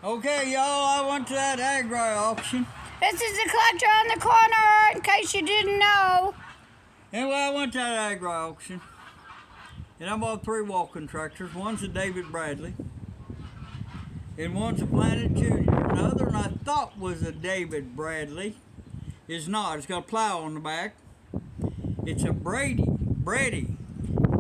Okay, y'all, I went to that agri auction. This is the collector on the corner, in case you didn't know. Anyway, I went to that agri auction, and I bought 3 walking tractors. One's a David Bradley, and one's a Planet Junior. The other one I thought was a David Bradley is not. It's got a plow on the back. It's a Brady,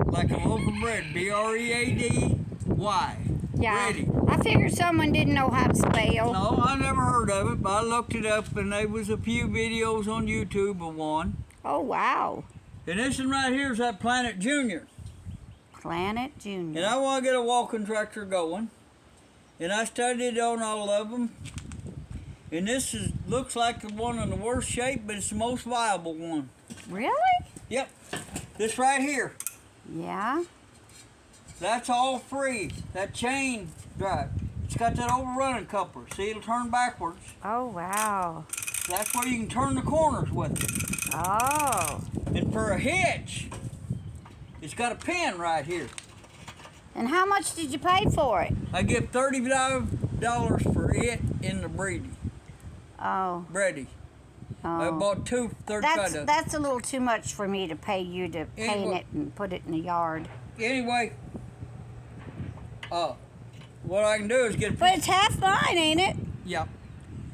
like a loaf of bread, B-R-E-A-D-Y. Yeah, Brady. I figured someone didn't know how to spell. No, I never heard of it, but I looked it up, and there was a few videos on YouTube of one. Oh, wow. And this one right here is that Planet Junior. Planet Junior. And I want to get a walking tractor going. And I studied on all of them. And this looks like the one in the worst shape, but it's the most viable one. Really? Yep. This right here. Yeah. That's all free. That chain drive. It's got that overrunning coupler. See, it'll turn backwards. Oh, wow. That's where you can turn the corners with it. Oh. And for a hitch, it's got a pin right here. And how much did you pay for it? I give $35 for it in the Brady. Oh. Brady. I Oh. bought 2 $35. That's a little too much for me to pay you to paint it and put it in the yard. Anyway, what I can do is get a piece. But it's half mine, ain't it? Yeah.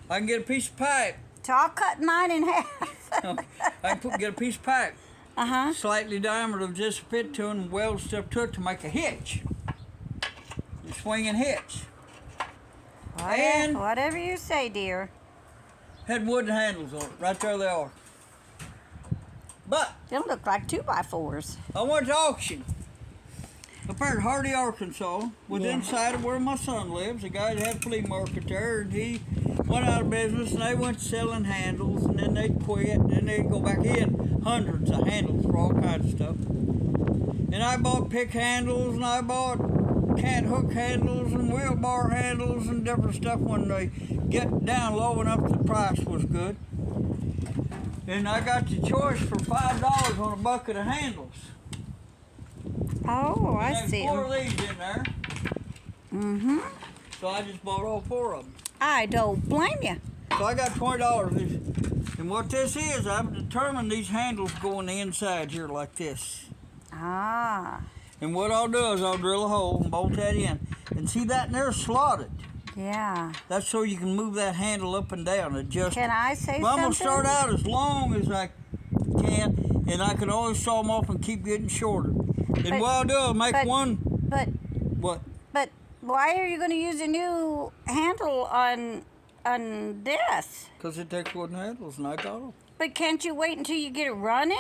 I can get a piece of pipe. So I'll cut mine in half. I can get a piece of pipe. Uh-huh. Slightly diameter of just fit to it and weld stuff to it to make a hitch. A swinging hitch. And Whatever you say, dear. had wooden handles on it. Right there they are. But They'll look like 2x4s. I went to auction up there in Hardy, Arkansas, within sight of where my son lives. A guy that had a flea market there, and he went out of business, and they went selling handles, and then they'd quit, and then they'd go back in. Hundreds of handles for all kinds of stuff. And I bought pick handles, and I bought cat hook handles, and wheelbar handles, and different stuff when they get down low enough the price was good. And I got the choice for $5 on a bucket of handles. Oh, I There's see. 4 of these in there. Mm-hmm. So I just bought all 4 of them. I don't blame you. So I got $20. And what this is, I've determined these handles go on the inside here like this. Ah. And what I'll do is I'll drill a hole and bolt that in. And see that in there slotted. Yeah. That's so you can move that handle up and down. Adjust. Can I say Well, I'm going to something? start out as long as I can. And I can always saw them off and keep getting shorter. And what I'll do, I'll make one. But What? why are you going to use a new handle on this? Because it takes wooden handles and I got them. But can't you wait until you get it running?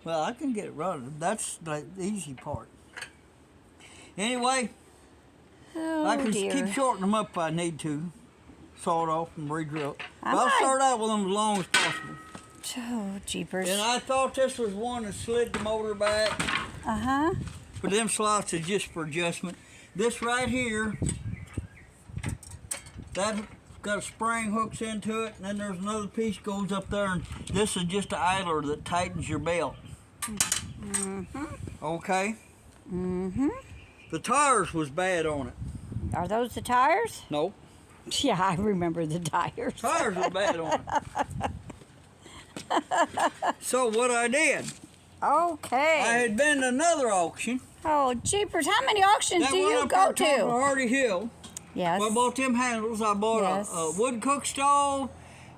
Well, I can get it running. That's the easy part. Anyway, Oh, I can dear. keep shortening them up if I need to. Saw it off and re-drill it. But I I'll might- start out with them as long as possible. Oh, jeepers. And I thought this was one that slid the motor back. Uh-huh. But them slots are just for adjustment. This right here, that got a spring hooks into it, and then there's another piece goes up there, and this is just an idler that tightens your belt. Mm-hmm. Okay? Mm-hmm. The tires was bad on it. Are those the tires? Nope. Yeah, I remember the tires. Tires was bad on it. So what I did, Okay. I had been to another auction. Oh, jeepers. How many auctions That do one you up go there to? Hardy Hill. Yes. Well, I bought them handles. I bought Yes. a wood cook stove,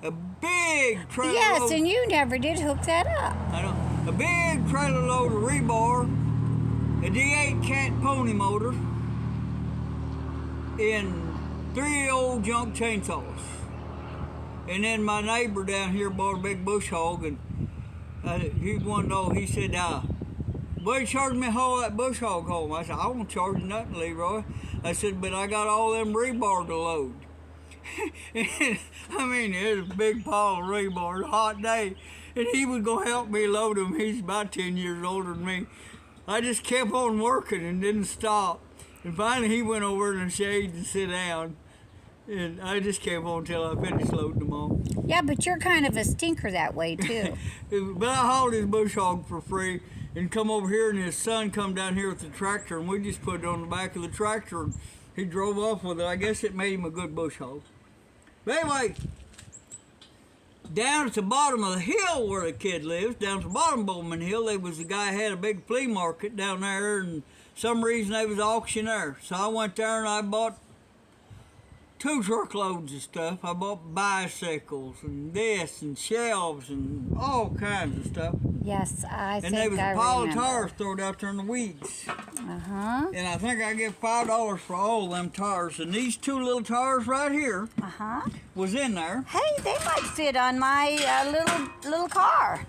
a big trailer Yes, load. and you never did hook that up. I know, a big trailer load of rebar, a D8 cat pony motor, and 3 old junk chainsaws. And then my neighbor down here bought a big bush hog, and he wanted to know, he said, "What you charge me to haul that bush hog home?" I said, "I won't charge you nothing, Leroy." I said, "But I got all them rebar to load." And, I mean, it was a big pile of rebar, a hot day, and he was going to help me load them. He's about 10 years older than me. I just kept on working and didn't stop. And finally he went over in the shade and sit down. And I just kept on until I finished loading them all. Yeah, but you're kind of a stinker that way, too. But I hauled his bush hog for free and come over here, and his son come down here with the tractor, and we just put it on the back of the tractor. And He drove off with it. I guess it made him a good bush hog. But anyway, down at the bottom of the hill where the kid lives, down at the bottom of Bowman Hill, there was a guy who had a big flea market down there, and some reason they was auction there. So I went there and I bought 2 truckloads of stuff. I bought bicycles and this and shelves and all kinds of stuff. Yes, I think And there was a pile of remember. tires thrown out there in the weeds. Uh-huh. And I think I get $5 for all of them tires. And these 2 little tires right here Uh-huh. was in there. Hey, they might fit on my little car.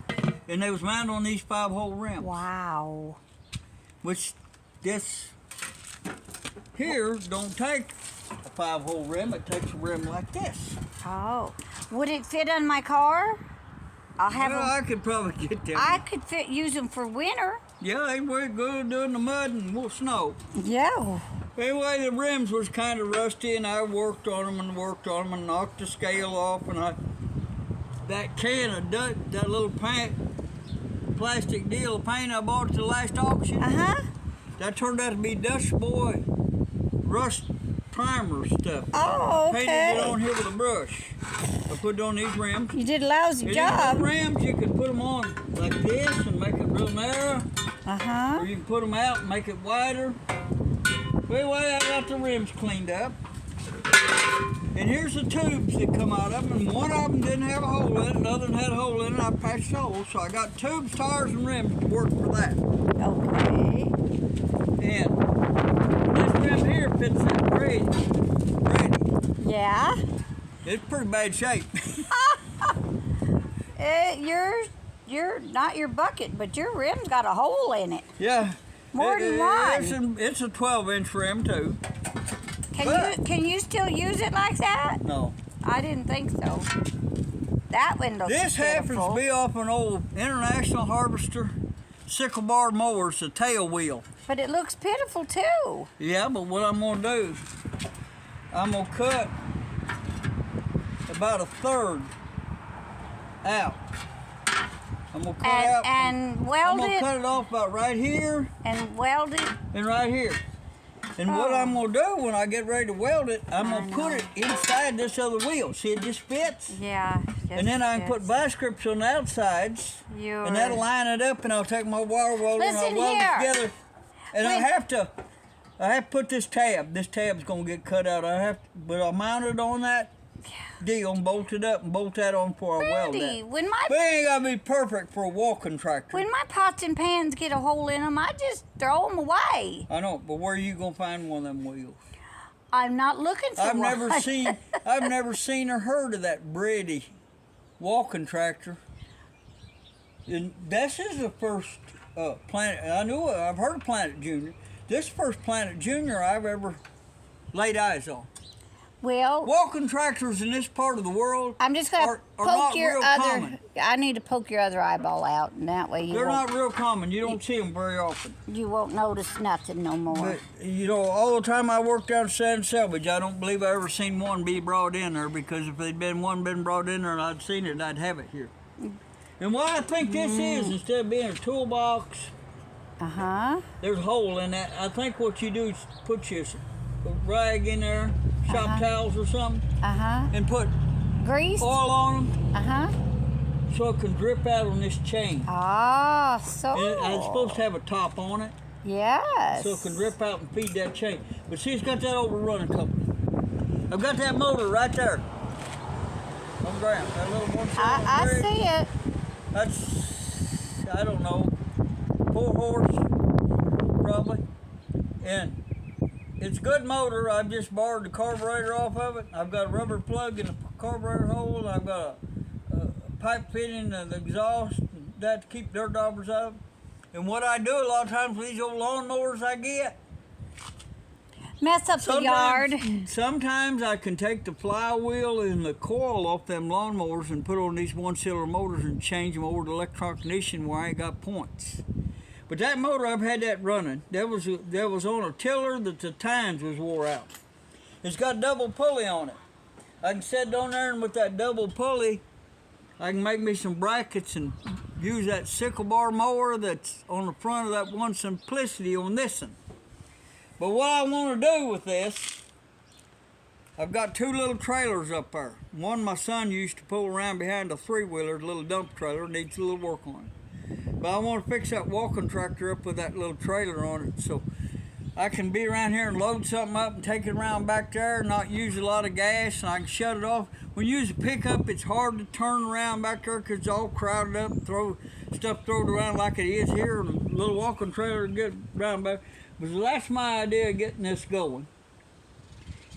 And they was mounted on these 5-hole rims. Wow. Which this here don't take a 5-hole rim. It takes a rim like this. Oh. Would it fit on my car? I'll have Well, them. I could probably get them. I could use them for winter. Yeah, they were good doing the mud and snow. Yeah. Anyway, the rims was kind of rusty, and I worked on them and knocked the scale off, and that can of that little plastic deal of paint I bought at the last auction, Uh-huh. that turned out to be Dutch Boy rust primer stuff. Oh, Painted it okay. on here with a brush. I put it on these rims. You did a lousy And job. these rims, you could put them on like this and make it real narrow, Uh-huh. or you can put them out and make it wider. But anyway, I got the rims cleaned up. And here's the tubes that come out of them, and one of them didn't have a hole in it, the other one had a hole in it, I patched holes, so I got tubes, tires, and rims to work for that. Okay. And this rim here fits that Brady. Yeah. It's pretty bad shape. You're not your bucket, but your rim's got a hole in it. Yeah. More than one. It's a 12-inch rim, too. Can you still use it like that? No. I didn't think so. That one looks This happens pitiful. to be off an old International Harvester sickle bar mower. It's a tail wheel. But it looks pitiful too. Yeah, but what I'm going to do, I'm going to cut about a third out. I'm going to cut out. And weld I'm going to it cut it off about right here and weld it. and right here. And what I'm going to do when I get ready to weld it, I'm going to put it inside this other wheel. See, it just fits. Yeah. And then I can put vice grips on the outsides, and that'll line it up, and I'll take my wire welder and I'll Listen weld here. it together. And I have to put this tab. This tab's gonna get cut out. But I'll mount it on that deal and bolt it up and bolt that on before I weld Randy, that. when But it ain't gotta be perfect for a walking tractor. my pots and pans get a hole in them, I just throw them away. I know, but where are you gonna find one of them wheels? I'm not looking for I've one. never seen or heard of that Brady walking tractor. And this is the first Planet. I've heard of Planet Junior. This is the first Planet Junior I've ever laid eyes on. Well, Walking tractors in this part of the world I'm just gonna are poke not your real other. common. I need to poke your other eyeball out, and that way They're won't, not real common. You don't see them very often. you won't notice nothing no more. But, you know, all the time I worked down at Sand Salvage, I don't believe I ever seen one be brought in there, because if there'd been brought in there and I'd seen it, I'd have it here. And what I think this is, instead of being a toolbox, there's a hole in that. I think what you do is put your rag in there, shop towels or something, and put Grease. oil on them so it can drip out on this chain. Ah, so. And it's supposed to have a top on it, Yes. so it can drip out and feed that chain. But see, it's got that overrunning company. I've got that motor right there on the ground. That little one. I see it. That's, I don't know, 4 horse, probably. And it's a good motor. I've just borrowed the carburetor off of it. I've got a rubber plug in the carburetor hole. I've got a pipe fitting the exhaust, that to keep dirt daubers out. And what I do a lot of times with these old lawnmowers I get, Mess up the yard. sometimes I can take the flywheel and the coil off them lawnmowers and put on these 1-cylinder motors and change them over to electronic ignition where I ain't got points. But that motor, I've had that running. That was on a tiller that the tines was wore out. It's got double pulley on it. I can sit down there and with that double pulley, I can make me some brackets and use that sickle bar mower that's on the front of that one Simplicity on this one. But what I want to do with this I've got two little trailers up there. One my son used to pull around behind a three-wheeler, little dump trailer, needs a little work on it. But I want to fix that walking tractor up with that little trailer on it so I can be around here and load something up and take it around back there and not use a lot of gas, and I can shut it off. When you use a pickup, it's hard to turn around back there because it's all crowded up, throw stuff thrown around like it is here, and a little walking trailer to get around back. But that's my idea of getting this going.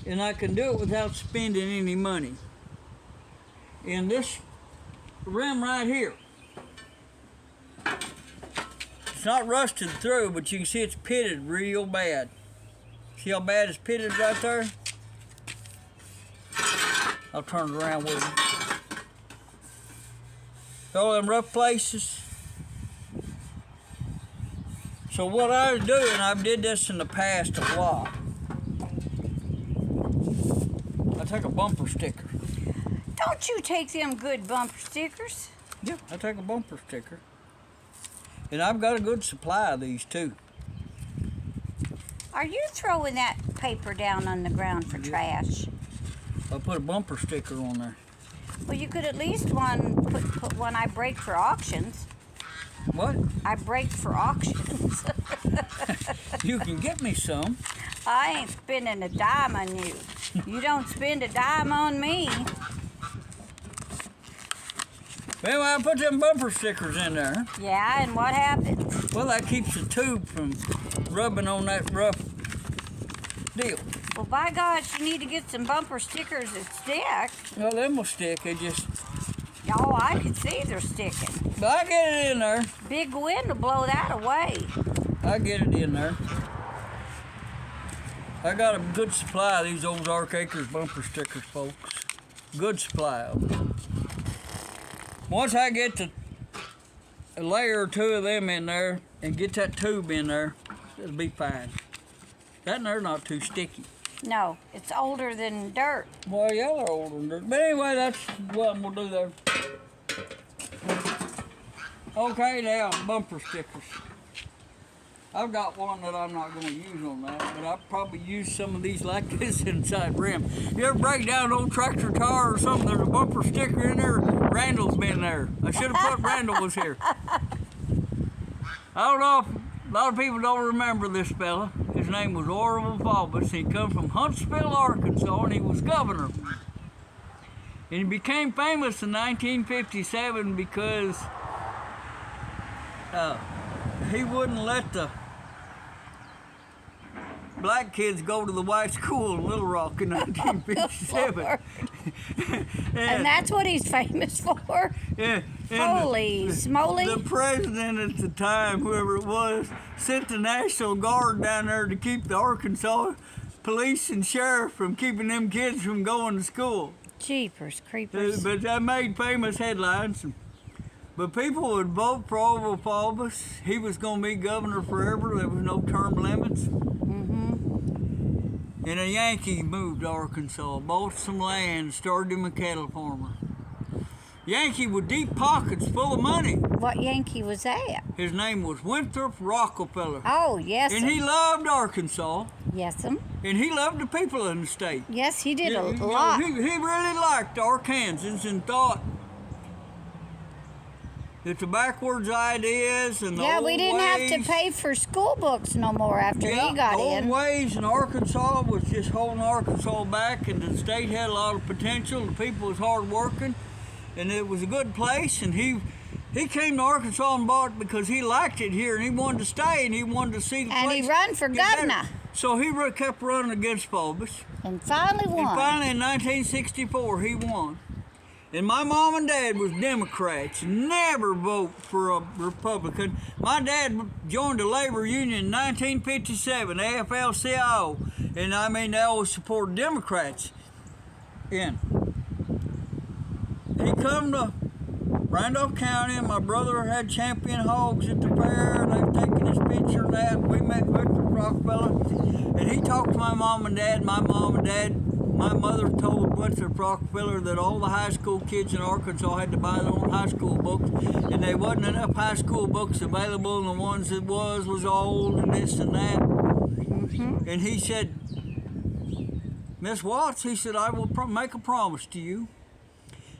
And I can do it without spending any money. And this rim right here, it's not rusted through, but you can see it's pitted real bad. See how bad it's pitted right there? I'll turn it around with you. All them rough places. So what I was doing, I've did this in the past a lot. I take a bumper sticker. Don't you take them good bumper stickers? Yeah, I take a bumper sticker. And I've got a good supply of these too. Are you throwing that paper down on the ground for trash? I put a bumper sticker on there. Well, you could at least put one I break for auctions. What? I break for auctions. You can get me some. I ain't spending a dime on you. You don't spend a dime on me. Anyway, I put them bumper stickers in there. Yeah, and what happens? Well, that keeps the tube from rubbing on that rough deal. Well, by God, you need to get some bumper stickers that stick. Well, them will stick. They just... Oh, I can see they're sticking. But I get it in there. Big wind will blow that away. I get it in there. I got a good supply of these Ozark Acres bumper stickers, folks. Good supply of them. Once I get a layer or two of them in there and get that tube in there, it'll be fine. That in there not too sticky. No, it's older than dirt. Well, yeah, they're older than dirt. But anyway, that's what I'm gonna do there. Okay, now bumper stickers. I've got one that I'm not gonna use on that, but I'll probably use some of these like this inside rim. You ever break down an old tractor tire or something, there's a bumper sticker in there, Randall's been there. I should have put Randall was here. I don't know if a lot of people don't remember this fella. His name was Orville Faubus. He come from Huntsville, Arkansas, and he was governor. And he became famous in 1957 because he wouldn't let the black kids go to the white school in Little Rock in 1957. And that's what he's famous for? Yeah. Holy smoly. The president at the time, whoever it was, sent the National Guard down there to keep the Arkansas police and sheriff from keeping them kids from going to school. Jeepers creepers. But that made famous headlines. But people would vote for Orville Faubus. He was going to be governor forever. There was no term limits. And a Yankee moved to Arkansas, bought some land, started him a cattle farmer. Yankee with deep pockets full of money. What Yankee was that? His name was Winthrop Rockefeller. Oh, yes. And he loved Arkansas. Yes'm. And he loved the people in the state. Yes, he did a You know, lot. he really liked Arkansans and thought that the backwards ideas and the Yeah, old we didn't ways, have to pay for school books no more after he got the old in. ways in Arkansas was just holding Arkansas back, and the state had a lot of potential. The people was hard working, and it was a good place. And he came to Arkansas and bought it because he liked it here, and he wanted to stay, and he wanted to see the And place he run for get better. governor. So he kept running against Faubus. And finally won. And finally, in 1964, he won. And my mom and dad was Democrats, never vote for a Republican. My dad joined the labor union in 1957, AFL-CIO, and I mean, they always supported Democrats. And he come to Randolph County, and my brother had champion hogs at the fair, and they've taken his picture and that. We met Victor Rockefeller, and he talked to my mom and dad. My mother told Winthrop Rockefeller that all the high school kids in Arkansas had to buy their own high school books, and there wasn't enough high school books available, and the ones that was old and this and that. And he said, Miss Watts, he said, I will make a promise to you.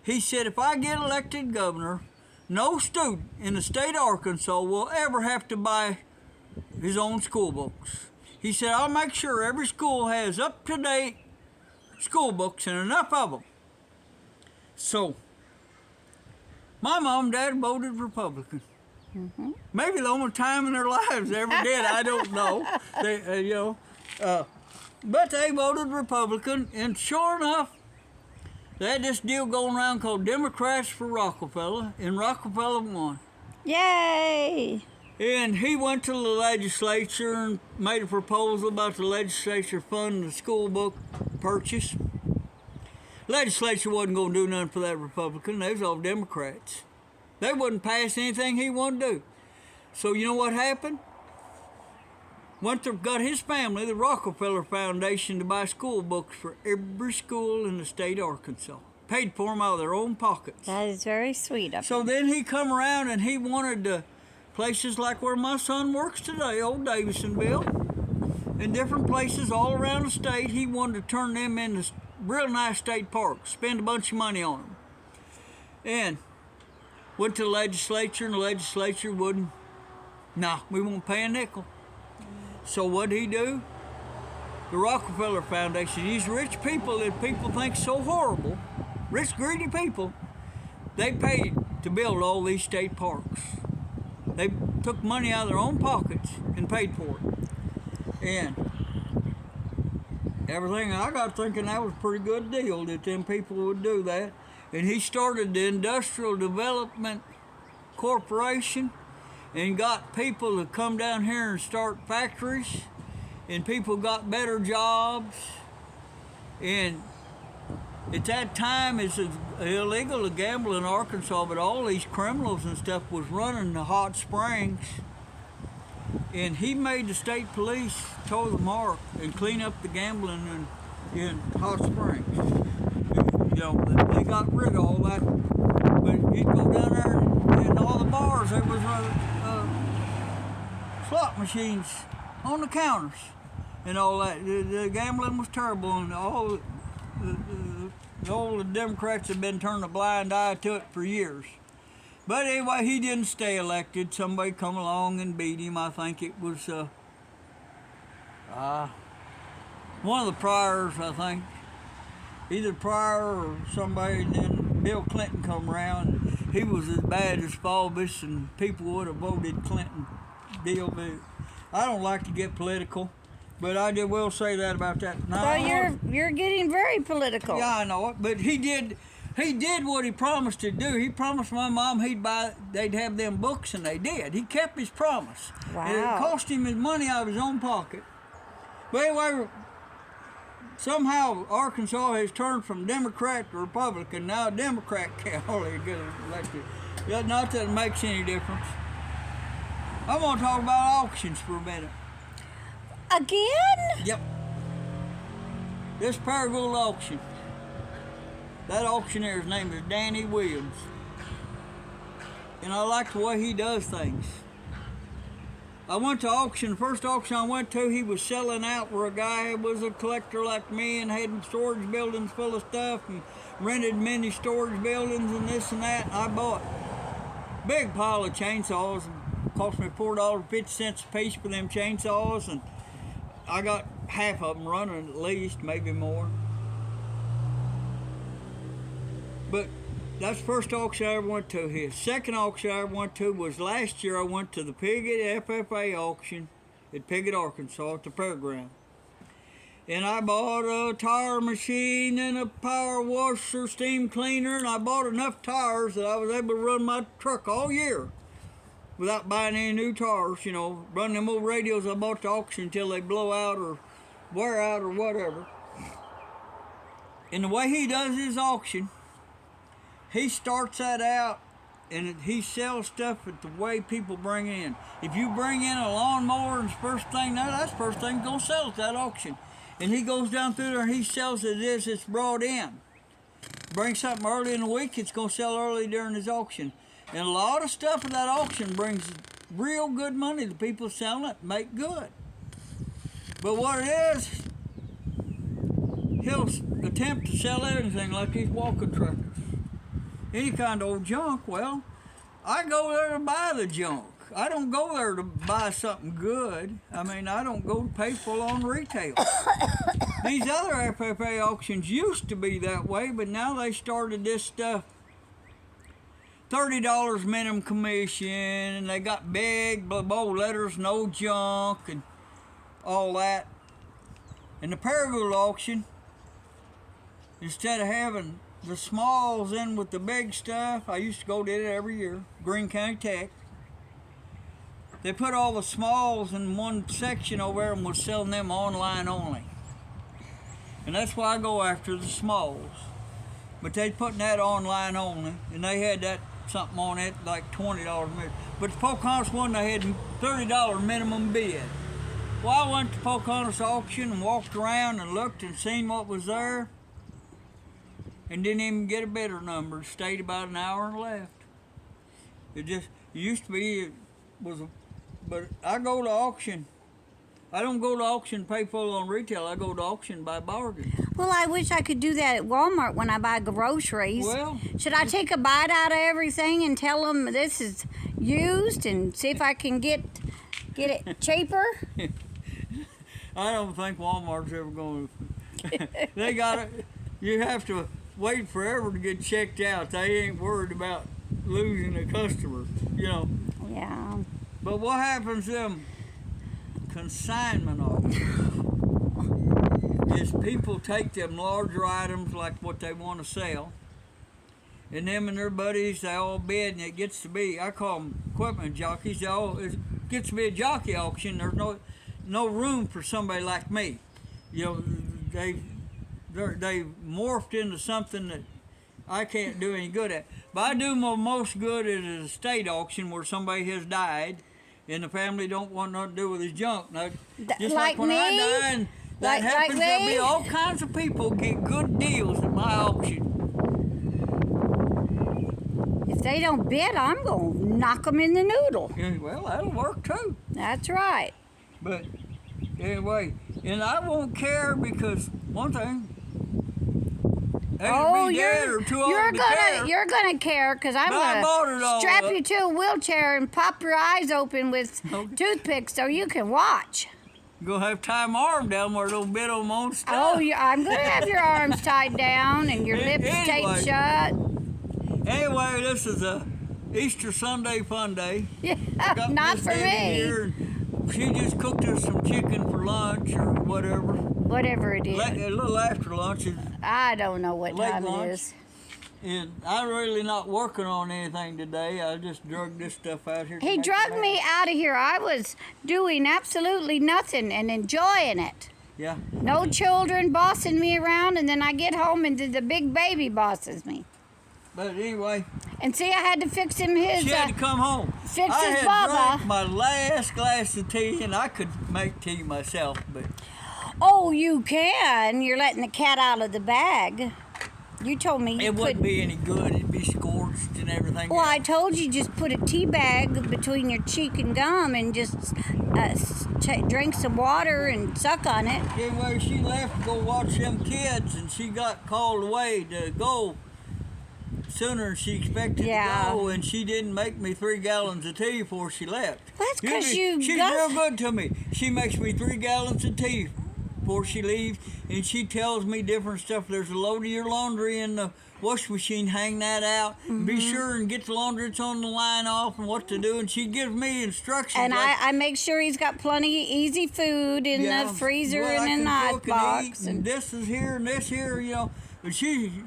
He said, if I get elected governor, no student in the state of Arkansas will ever have to buy his own school books. He said, I'll make sure every school has up-to-date school books and enough of them. So, my mom and dad voted Republican. Mm-hmm. Maybe the only time in their lives they ever did. I don't know. But they voted Republican, and sure enough, they had this deal going around called Democrats for Rockefeller, and Rockefeller won. Yay! And he went to the legislature and made a proposal about the legislature funding the school book purchase. Legislature wasn't going to do nothing for that Republican. They was all Democrats. They wouldn't pass anything he wanted to do. So you know what happened? Got his family, the Rockefeller Foundation, to buy school books for every school in the state of Arkansas. Paid for them out of their own pockets. That is very sweet of So him. then he come around and he wanted to places like where my son works today, old Davisonville, and different places all around the state. He wanted to turn them into real nice state parks, spend a bunch of money on them. And went to the legislature, and the legislature wouldn't, no, we won't pay a nickel. So what'd he do? The Rockefeller Foundation, these rich people that people think so horrible, rich, greedy people, they paid to build all these state parks. They took money out of their own pockets and paid for it. And everything, I got thinking that was a pretty good deal that them people would do that. And he started the Industrial Development Corporation and got people to come down here and start factories, and people got better jobs. And at that time, it's illegal to gamble in Arkansas, but all these criminals and stuff was running the hot springs. And he made the state police toe the mark and clean up the gambling in hot springs. You know, they got rid of all that. But you'd go down there and in all the bars, there was slot machines on the counters and all that. The gambling was terrible, and all the Democrats have been turning a blind eye to it for years. But anyway, he didn't stay elected. Somebody come along and beat him. I think it was one of the priors, I think. Either prior or somebody, and then Bill Clinton come around. He was as bad as Faubus, and people would have voted Clinton deal. But I don't like to get political, but I will say that about that. Now, Well, you're getting very political. yeah, I know it, but he did what he promised to do. He promised my mom they'd have them books, and they did. He kept his promise. Wow. And it cost him his money out of his own pocket. But anyway, somehow Arkansas has turned from Democrat to Republican. Now a Democrat can't hardly get elected. Not that it makes any difference. I want to talk about auctions for a minute. Again? Yep. This Paragould auction. That auctioneer's name is Danny Williams. And I like the way he does things. I went to auction, the first auction I went to, he was selling out where a guy was a collector like me and had storage buildings full of stuff and rented many storage buildings and this and that. I bought a big pile of chainsaws. It cost me $4.50 a piece for them chainsaws, and I got half of them running at least, maybe more. But that's the first auction I ever went to. His second auction I ever went to was last year. I went to the Piggott FFA auction at Piggott, Arkansas at the fairground. And I bought a tire machine and a power washer, steam cleaner, and I bought enough tires that I was able to run my truck all year without buying any new tires, you know, run them old radios I bought at the auction until they blow out or wear out or whatever. And the way he does his auction, he starts that out and he sells stuff at the way people bring in. If you bring in a lawnmower and that's the first thing gonna sell at that auction. And he goes down through there and he sells it as it's brought in. Bring something early in the week, it's gonna sell early during his auction. And a lot of stuff at that auction brings real good money. The people selling it make good. But what it is, he'll attempt to sell anything like these walking tractors. Any kind of old junk. Well, I go there to buy the junk. I don't go there to buy something good. I mean, I don't go to pay full on retail. These other FFA auctions used to be that way, but now they started this stuff. $30 minimum commission, and they got big bold letters, no junk, and all that. And the Paragould auction, instead of having the smalls in with the big stuff, I used to go to it every year, Greene County Tech. They put all the smalls in one section over there and was selling them online only. And that's why I go after the smalls. But they putting that online only, and they had that something on it like $20 minimum. But the Pocahontas one, they had $30 minimum bid. Well, I went to Pocahontas auction and walked around and looked and seen what was there, and didn't even get a bidder number. Stayed about an hour and left. It used to be, but I go to auction. I don't go to auction pay full on retail. I go to auction by bargain. Well, I wish I could do that at Walmart when I buy groceries. Well, should I take a bite out of everything and tell them this is used and see if I can get it cheaper? I don't think Walmart's ever going to. They got it. You have to wait forever to get checked out. They ain't worried about losing a customer, you know. Yeah. But what happens to them consignment auctions is people take them larger items like what they want to sell, and them and their buddies, they all bid, and it gets to be, I call them equipment jockeys, it gets to be a jockey auction. There's no room for somebody like me. You know, they morphed into something that I can't do any good at. But I do my most good at an estate auction where somebody has died and the family don't want nothing to do with his junk. Now, just like when I die and that happens, there'll be all kinds of people get good deals at my auction. If they don't bid, I'm going to knock them in the noodle. Yeah, well, that'll work too. That's right. But anyway, and I won't care because one thing, you're gonna care because I'm gonna strap you to a wheelchair and pop your eyes open with toothpicks so you can watch. You're gonna have to tie my arm down where it'll bit on my own stuff. Oh, yeah, I'm gonna have your arms tied down and your lips taped shut. Anyway, this is a Easter Sunday fun day. Yeah, not for me. Here, she just cooked us some chicken for lunch or whatever. Whatever it is. A little after lunch. I don't know what time lunch. it is. And I'm really not working on anything today. I just drug this stuff out here. He drugged me out of here. I was doing absolutely nothing and enjoying it. Yeah. No children bossing me around, and then I get home and the big baby bosses me. But anyway. And see, I had to fix him his. She had to come home. Fix I his had baba. drank my last glass of tea, and I could make tea myself, but. Oh, you can. You're letting the cat out of the bag. You told me you It wouldn't be any good. It'd be scorched and everything. Well, I told you just put a tea bag between your cheek and gum and just drink some water and suck on it. Anyway, she left to go watch them kids, and she got called away to go sooner than she expected to go, and she didn't make me 3 gallons of tea before she left. That's because she's real good to me. She makes me 3 gallons of tea before she leaves, and she tells me different stuff. There's a load of your laundry in the wash machine, hang that out. Mm-hmm. Be sure and get the laundry that's on the line off and what to do, and she gives me instructions. And I make sure he's got plenty of easy food in the freezer and in the ice box. And this is here and this here, you know. But she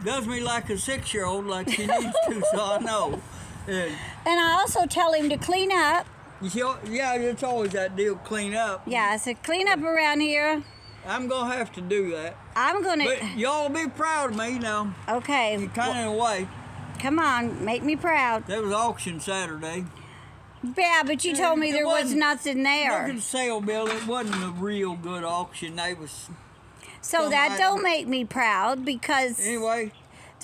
does me like a 6-year-old, like she needs to, so I know. And I also tell him to clean up. Yeah, it's always that deal, clean up. Yeah, I said clean up around here. I'm going to have to do that. But y'all be proud of me now. Okay. Kind of in a way. Come on, make me proud. There was auction Saturday. Yeah, but you told me there was nothing there. Look at the sale bill. It wasn't a real good auction. So that don't make me proud because... Anyway,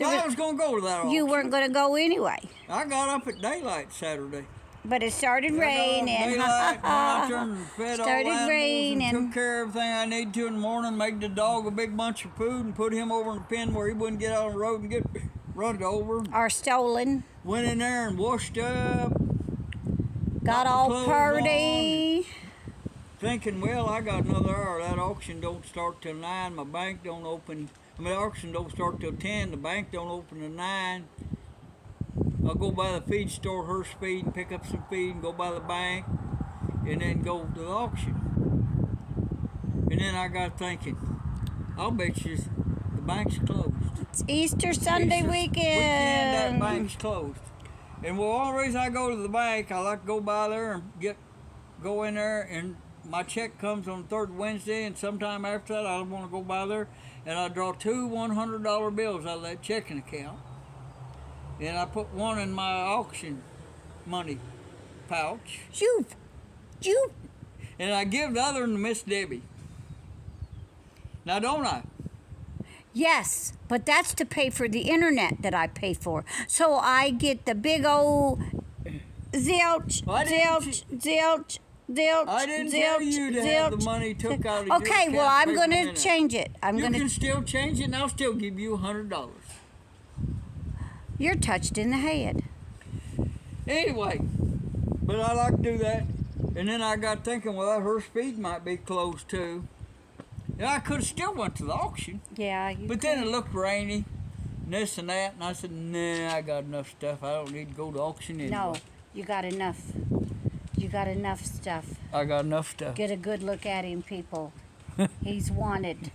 I was going to go to that auction. You weren't going to go anyway. I got up at daylight Saturday. But it started raining. Daylight, went out there and fed all Started animals raining. and took care of everything I needed to in the morning. Made the dog a big bunch of food and put him over in the pen where he wouldn't get out on the road and get run over. Or stolen. Went in there and washed up. Got all purty. Thinking, well, I got another hour. That auction don't start till 9. My bank don't open. The auction don't start till 10. The bank don't open till 9. I'll go by the feed store, Hearst Feed, and pick up some feed and go by the bank and then go to the auction. And then I got thinking, I'll bet you the bank's closed. It's Easter Sunday weekend. That bank's closed. And well, all the reason I go to the bank, I like to go by there and go in there, and my check comes on the third Wednesday, and sometime after that I want to go by there and I draw 2 $100 bills out of that checking account. And I put one in my auction money pouch. Shoot. And I give the other one to Miss Debbie. Now, don't I? Yes, but that's to pay for the internet that I pay for. So I get the big old zilch. I didn't tell you to have the money took out of your account. Okay, well, I'm going to change it. You can still change it, and I'll still give you $100. You're touched in the head. Anyway, but I like to do that. And then I got thinking, well, that Hearst Feed might be closed too. And I could have still went to the auction. Yeah, but then it looked rainy, and this and that, and I said, nah, I got enough stuff. I don't need to go to auction anymore. No, you got enough. You got enough stuff. I got enough stuff. Get a good look at him, people. He's wanted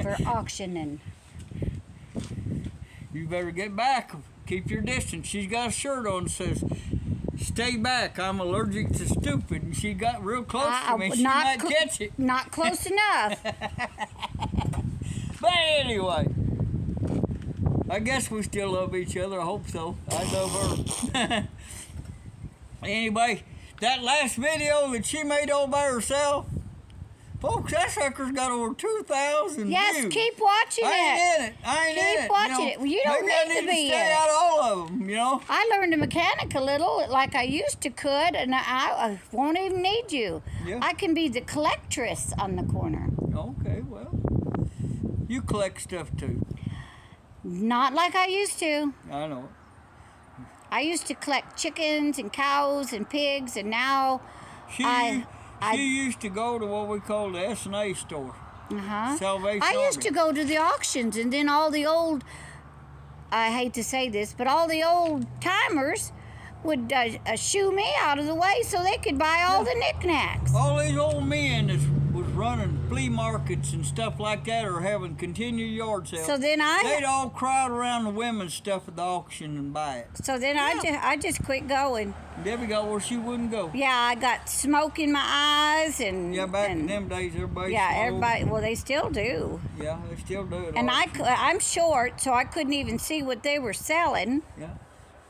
for auctioning. You better get back. Keep your distance. She's got a shirt on that says, stay back. I'm allergic to stupid. And she got real close to me. She might catch it. Not close enough. But anyway, I guess we still love each other. I hope so. I love her. Anyway, that last video that she made all by herself, folks, that sucker's got over 2,000 yes, views. Keep watching it. I ain't in it. Keep watching it. Well, you don't maybe need to be stay out of all of them, you know. I learned to mechanic a little, like I used to could, and I won't even need you. Yeah. I can be the collectress on the corner. Okay, well, you collect stuff too. Not like I used to. I know. I used to collect chickens and cows and pigs, and now She used to go to what we call the S&A store. Salvation I used Army. to go to the auctions, and then all the old, I hate to say this, but all the old timers would shoo me out of the way so they could buy all the knickknacks. All these old men that was running flea markets and stuff like that or having continual yard sales. So then they'd all crowd around the women's stuff at the auction and buy it. So then I just quit going. Debbie got where she wouldn't go. Yeah, I got smoke in my eyes and yeah, back in them days, everybody. Yeah, smoked. everybody. Well, they still do. Yeah, they still do it. And I'm short, so I couldn't even see what they were selling. Yeah.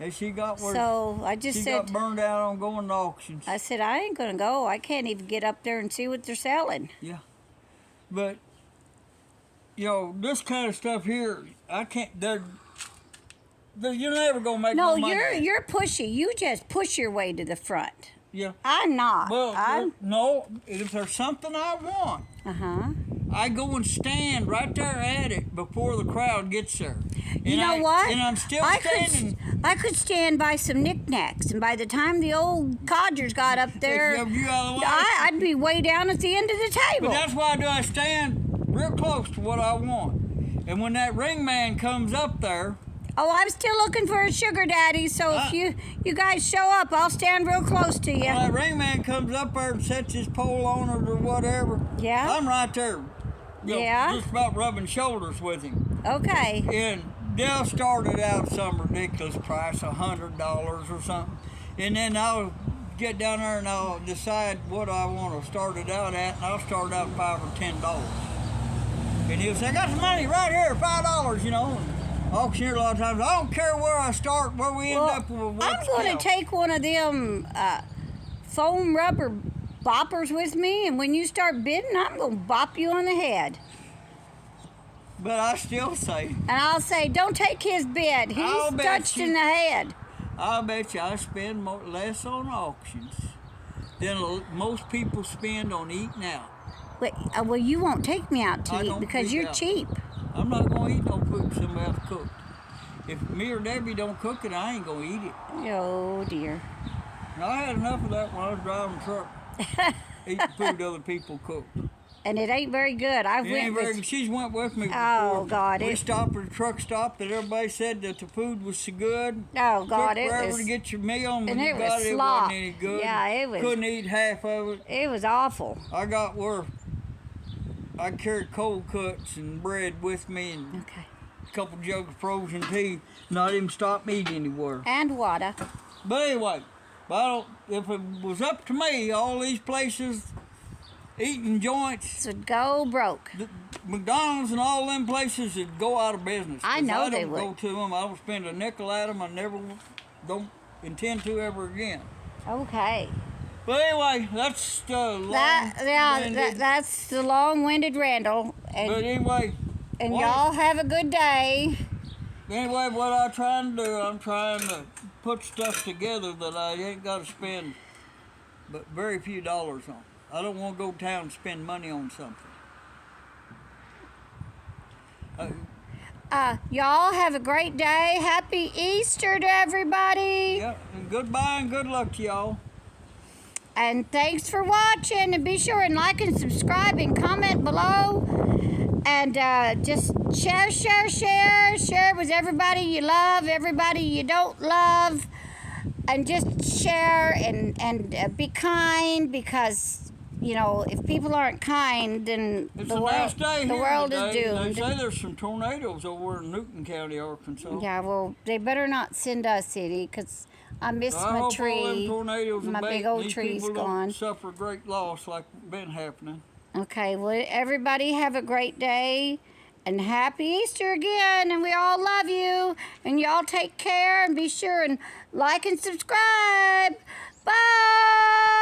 And she got where so I just she said, got burned out on going to auctions. I said, I ain't gonna go. I can't even get up there and see what they're selling. Yeah, but you know this kind of stuff here, I can't. You're never gonna make no money. No, you're pushy. You just push your way to the front. Yeah. I'm not. Well, no. If there's something I want, I go and stand right there at it before the crowd gets there. You know what? And I'm still standing. I could stand by some knickknacks, and by the time the old codgers got up there, I'd be way down at the end of the table. But that's why I stand real close to what I want. And when that ring man comes up there. Oh, I'm still looking for a sugar daddy, so if you guys show up, I'll stand real close to you. When that ring man comes up there and sets his pole on it or whatever, I'm right there. Just about rubbing shoulders with him. Okay. And they'll start it out some ridiculous price, $100 or something. And then I'll get down there and I'll decide what I want to start it out at, and I'll start it out at $5 or $10. And he'll say, I got some money right here, $5, you know. Auctioneer a lot of times, I don't care where I start, where we end up with what's I'm going to take one of them foam rubber boppers with me, and when you start bidding, I'm going to bop you on the head. But I still say... And I'll say, don't take his bid. He's touched in the head. I bet you I spend less on auctions than most people spend on eating out. Well, you won't take me out to I eat don't because eat you're out. cheap. I'm not going to eat no food somebody else cooked. If me or Debbie don't cook it, I ain't going to eat it. Oh, dear. And I had enough of that when I was driving the truck, eating food other people cooked. And it ain't very good. She's went with me before. Oh, God. We stopped at a truck stop that everybody said that the food was so good. Oh, God. Took forever to get your meal, and when you got it, it wasn't any good. Yeah, it was. Couldn't eat half of it. It was awful. I got where I carried cold cuts and bread with me and a couple jugs of frozen tea. Not even stopped me eating anywhere. And water. But anyway, if it was up to me, all these places, eating joints, would go broke. McDonald's and all them places would go out of business. I know they would. I don't go to them. I don't spend a nickel at them. I never don't intend to ever again. Okay. But anyway, that's the that's the long-winded Randall. But anyway. And y'all have a good day. Anyway, what I'm trying to do, I'm trying to put stuff together that I ain't got to spend but very few dollars on. I don't want to go to town and spend money on something. Y'all have a great day. Happy Easter to everybody. Yep, and goodbye and good luck to y'all. And thanks for watching. And be sure and like and subscribe and comment below. And just share with everybody you love, everybody you don't love. And just share and be kind, because, you know, if people aren't kind, then the world is doomed. They say there's some tornadoes over in Newton County, Arkansas. Yeah, well, they better not send us any, because I miss my tree. My big old tree's gone. Don't suffer great loss like been happening. Okay, well, everybody have a great day. And happy Easter again, and we all love you. And y'all take care, and be sure and like and subscribe. Bye!